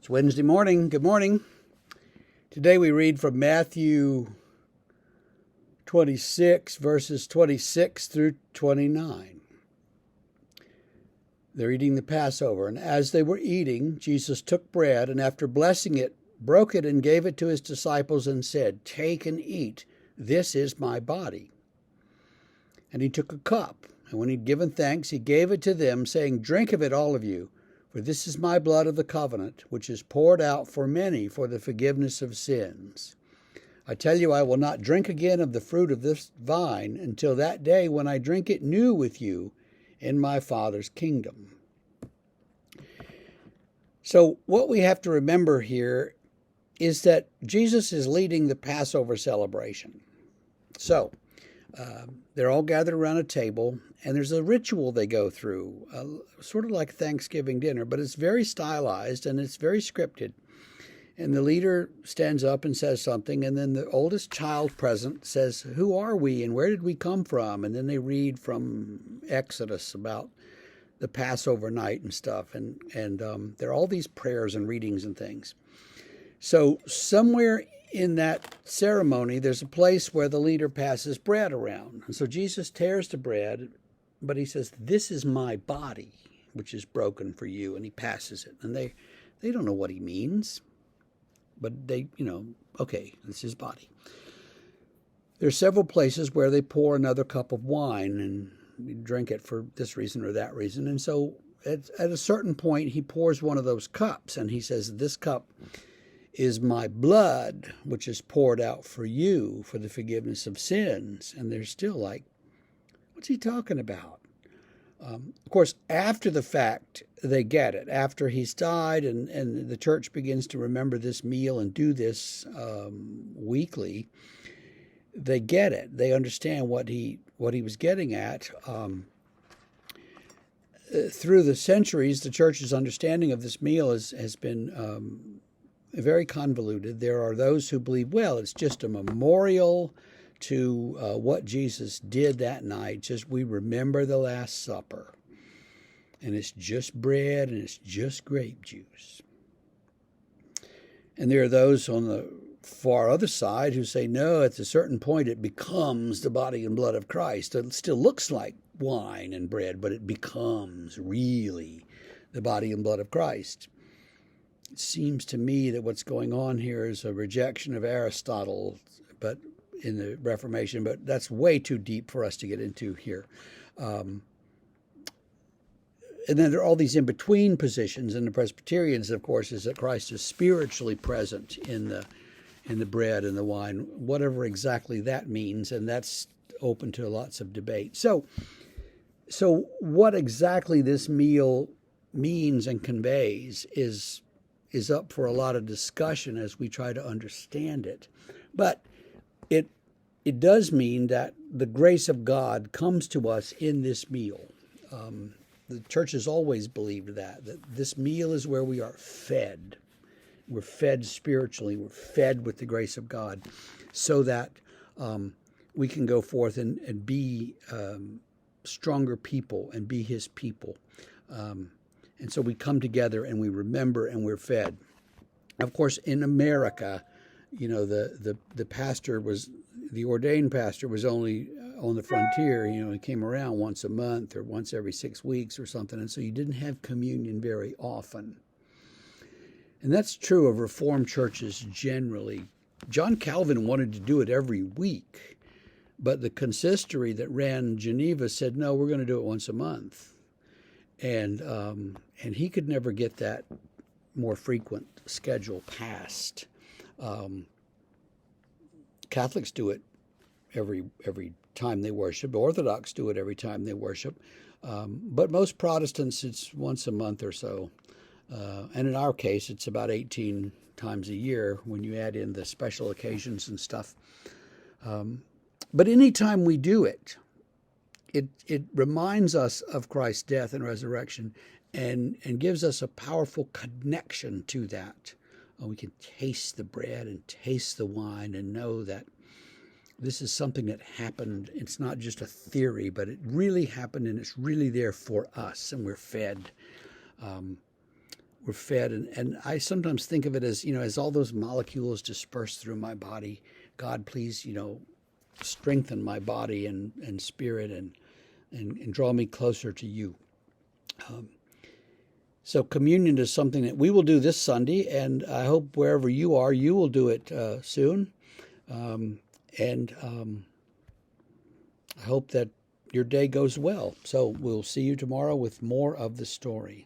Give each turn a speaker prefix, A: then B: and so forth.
A: It's Wednesday morning. Good morning. Today we read from Matthew 26, verses 26 through 29. They're eating the Passover, and as they were eating, Jesus took bread, and after blessing it, broke it and gave it to his disciples and said, "Take and eat. This is my body." And he took a cup, and when he'd given thanks, he gave it to them, saying, "Drink of it, all of you. For this is my blood of the covenant, which is poured out for many for the forgiveness of sins. I tell you, I will not drink again of the fruit of this vine until that day when I drink it new with you in my Father's kingdom." So what we have to remember here is that Jesus is leading the Passover celebration. So they're all gathered around a table, and there's a ritual they go through, sort of like Thanksgiving dinner, but it's very stylized and it's very scripted. And the leader stands up and says something, and then the oldest child present says, "Who are we and where did we come from?" And then they read from Exodus about the Passover night and stuff. And there are all these prayers and readings and things. So somewhere in that ceremony, there's a place where the leader passes bread around. And so Jesus tears the bread, but he says, "This is my body, which is broken for you." And he passes it. And they don't know what he means, but they, okay, this is his body. There's several places where they pour another cup of wine and you drink it for this reason or that reason. And so at a certain point, he pours one of those cups and he says, "This cup is my blood, which is poured out for you for the forgiveness of sins." And they're still like, what's he talking about? Of course, after the fact, they get it. After he's died and the church begins to remember this meal and do this weekly, they get it. They understand what he was getting at. Through the centuries, the church's understanding of this meal has been very convoluted. There are those who believe, well, it's just a memorial to what Jesus did that night. Just we remember the Last Supper. And it's just bread and it's just grape juice. And there are those on the far other side who say, no, at a certain point it becomes the body and blood of Christ. It still looks like wine and bread, but it becomes really the body and blood of Christ. It seems to me that what's going on here is a rejection of Aristotle, but in the Reformation, but that's way too deep for us to get into here. And then there are all these in-between positions. In the Presbyterians, of course, is that Christ is spiritually present in the bread and the wine, whatever exactly that means, and that's open to lots of debate. So what exactly this meal means and conveys is up for a lot of discussion as we try to understand it. But it does mean that the grace of God comes to us in this meal. The church has always believed that this meal is where we are fed. We're fed spiritually. We're fed with the grace of God so that we can go forth and be stronger people and be his people. And so we come together and we remember and we're fed. Of course, in America, the pastor the ordained pastor was only on the frontier. He came around once a month or once every 6 weeks or something. And so you didn't have communion very often. And that's true of Reformed churches generally. John Calvin wanted to do it every week, but the consistory that ran Geneva said, no, we're going to do it once a month. And he could never get that more frequent schedule passed. Catholics do it every time they worship. Orthodox do it every time they worship. But most Protestants, it's once a month or so. And in our case, it's about 18 times a year when you add in the special occasions and stuff. But anytime we do it, it reminds us of Christ's death and resurrection and gives us a powerful connection to that. We can taste the bread and taste the wine and know that this is something that happened. It's not just a theory, but it really happened and it's really there for us and we're fed. we're fed. And I sometimes think of it as, as all those molecules disperse through my body, God, please, strengthen my body and spirit and draw me closer to you. So communion is something that we will do this Sunday, and I hope wherever you are, you will do it soon. And I hope that your day goes well. So we'll see you tomorrow with more of the story.